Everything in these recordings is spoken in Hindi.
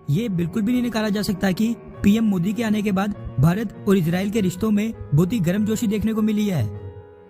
ये बिल्कुल भी नहीं नकारा जा सकता कि पीएम मोदी के आने के बाद भारत और इजराइल के रिश्तों में बहुत ही गर्मजोशी देखने को मिली है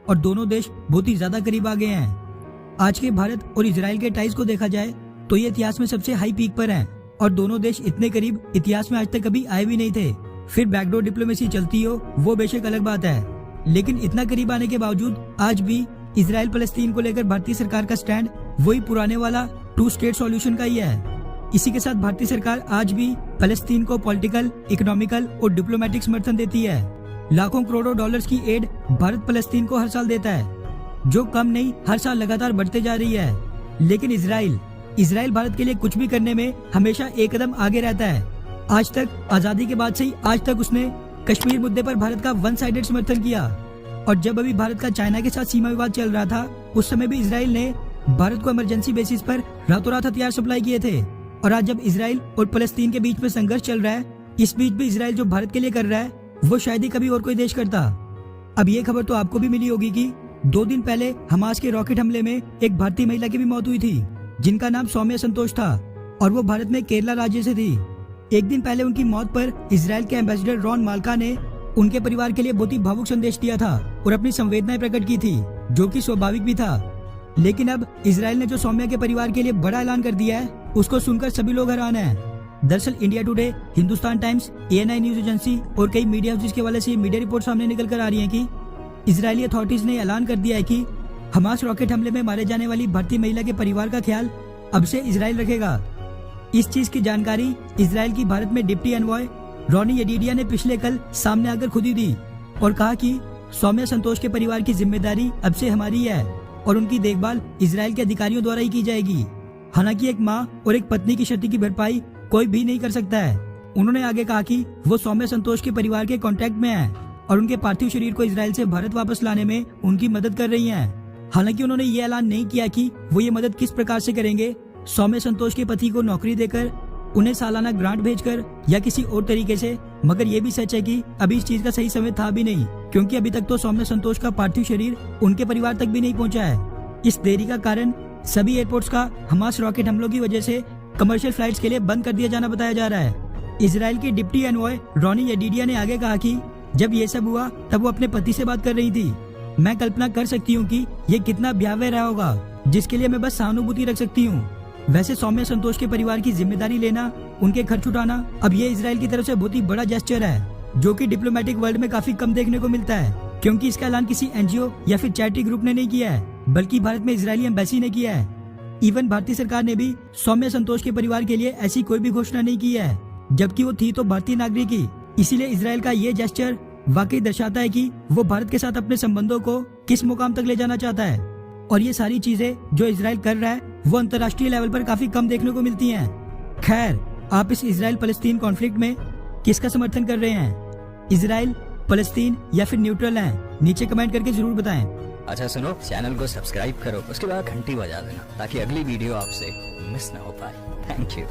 और दोनों देश बहुत ही ज्यादा करीब आ गए हैं। आज के भारत और इजराइल के टाइज को देखा जाए तो ये इतिहास में सबसे हाई पीक पर हैं और दोनों देश इतने करीब इतिहास में आज तक कभी आए भी नहीं थे। फिर बैकडोर डिप्लोमेसी चलती हो वो बेशक अलग बात है, लेकिन इतना करीब आने के बावजूद आज भी इजराइल फलस्तीन को लेकर भारतीय सरकार का स्टैंड वही पुराने वाला 2 स्टेट सॉल्यूशन का ही है। इसी के साथ भारतीय सरकार आज भी फलस्तीन को पॉलिटिकल, इकोनॉमिकल और डिप्लोमेटिक समर्थन देती है। लाखों करोड़ों डॉलर्स की एड भारत फलस्तीन को हर साल देता है, जो कम नहीं हर साल लगातार बढ़ते जा रही है। लेकिन इजराइल भारत के लिए कुछ भी करने में हमेशा एक कदम आगे रहता है। आज तक आजादी के बाद से ही आज तक उसने कश्मीर मुद्दे पर भारत का वन साइडेड समर्थन किया और जब अभी भारत का चाइना के साथ सीमा विवाद चल रहा था उस समय भी इजराइल ने भारत को इमरजेंसी बेसिस पर रातों रात हथियार सप्लाई किए थे। और आज जब इजराइल और फलस्तीन के बीच में संघर्ष चल रहा है, इस बीच भी इजराइल जो भारत के लिए कर रहा है वो शायद ही कभी और कोई देश करता। अब ये खबर तो आपको भी मिली होगी कि 2 दिन पहले हमास के रॉकेट हमले में एक भारतीय महिला की भी मौत हुई थी, जिनका नाम सौम्या संतोष था और वो भारत में केरला राज्य से थी। एक दिन पहले उनकी मौत पर इजराइल के एम्बेसडर रॉन माल्का ने उनके परिवार के लिए बहुत ही भावुक संदेश दिया था और अपनी संवेदनाएं प्रकट की थी, जो कि स्वाभाविक भी था। लेकिन अब इजराइल ने जो सौम्या के परिवार के लिए बड़ा ऐलान कर दिया है उसको सुनकर सभी लोग हैरान हैं। दरअसल India today, Hindustan times, ANI news agency और कई मीडिया हाउसेस के हवाले से ये मीडिया रिपोर्ट सामने निकल कर आ रही है कि इजरायली अथॉरिटीज ने ऐलान कर दिया है कि हमास रॉकेट हमले में मारे जाने वाली भारतीय महिला के परिवार का ख्याल अब से इजराइल रखेगा। इस चीज की जानकारी इजराइल की भारत में डिप्टी एनवॉय रोनी येडिडिया ने पिछले कल सामने आकर खुद ही दी और कहा कि सौम्या संतोष के परिवार की जिम्मेदारी अब से हमारी है और उनकी देखभाल इजराइल के अधिकारियों द्वारा ही की जाएगी। हालांकि एक माँ और एक पत्नी की क्षति की भरपाई कोई भी नहीं कर सकता है। उन्होंने आगे कहा कि वो सौम्या संतोष के परिवार के कांटेक्ट में हैं और उनके पार्थिव शरीर को इजराइल से भारत वापस लाने में उनकी मदद कर रही हैं। हालांकि उन्होंने ये ऐलान नहीं किया कि वो ये मदद किस प्रकार से करेंगे, सौम्या संतोष के पति को नौकरी देकर, उन्हें सालाना ग्रांट भेजकर या किसी और तरीके से। मगर ये भी सच है कि अभी इस चीज का सही समय था भी नहीं, क्योंकि अभी तक तो सौम्या संतोष का पार्थिव शरीर उनके परिवार तक भी नहीं पहुंचा है। इस देरी का कारण सभी एयरपोर्ट्स का हमास रॉकेट हमलों की वजह से कमर्शियल फ्लाइट्स के लिए बंद कर दिया जाना बताया जा रहा है। इजराइल की डिप्टी एनवॉय रोनी येडिडिया ने आगे कहा कि जब ये सब हुआ तब वो अपने पति से बात कर रही थी। मैं कल्पना कर सकती हूँ कि ये कितना भयावह रहा होगा, जिसके लिए मैं बस सहानुभूति रख सकती हूँ। वैसे सौम्या संतोष के परिवार की जिम्मेदारी लेना, उनके खर्च उठाना, अब ये इजराइल की तरफ से बहुत ही बड़ा जेस्चर है, जो कि डिप्लोमेटिक वर्ल्ड में काफी कम देखने को मिलता है, क्योंकि इसका ऐलान किसी NGO या फिर चैरिटी ग्रुप ने नहीं किया है, बल्कि भारत में इजरायली एम्बेसी ने किया है। इवन भारतीय सरकार ने भी सौम्या संतोष के परिवार के लिए ऐसी कोई भी घोषणा नहीं की है, जबकि वो थी तो भारतीय नागरिक ही। इसीलिए इजराइल का ये जेस्चर वाकई दर्शाता है कि वो भारत के साथ अपने संबंधों को किस मुकाम तक ले जाना चाहता है। और ये सारी चीजें जो इजराइल कर रहा है वो अंतर्राष्ट्रीय लेवल पर काफी कम देखने को मिलती हैं। खैर, आप इस इजराइल फलस्तीन कॉन्फ्लिक्ट में किसका समर्थन कर रहे हैं? इजराइल, फलस्तीन या फिर न्यूट्रल हैं? नीचे कमेंट करके जरूर बताएं। अच्छा सुनो, चैनल को सब्सक्राइब करो, उसके बाद घंटी बजा देना ताकि अगली वीडियो आपसे मिस ना हो पाए। Thank you.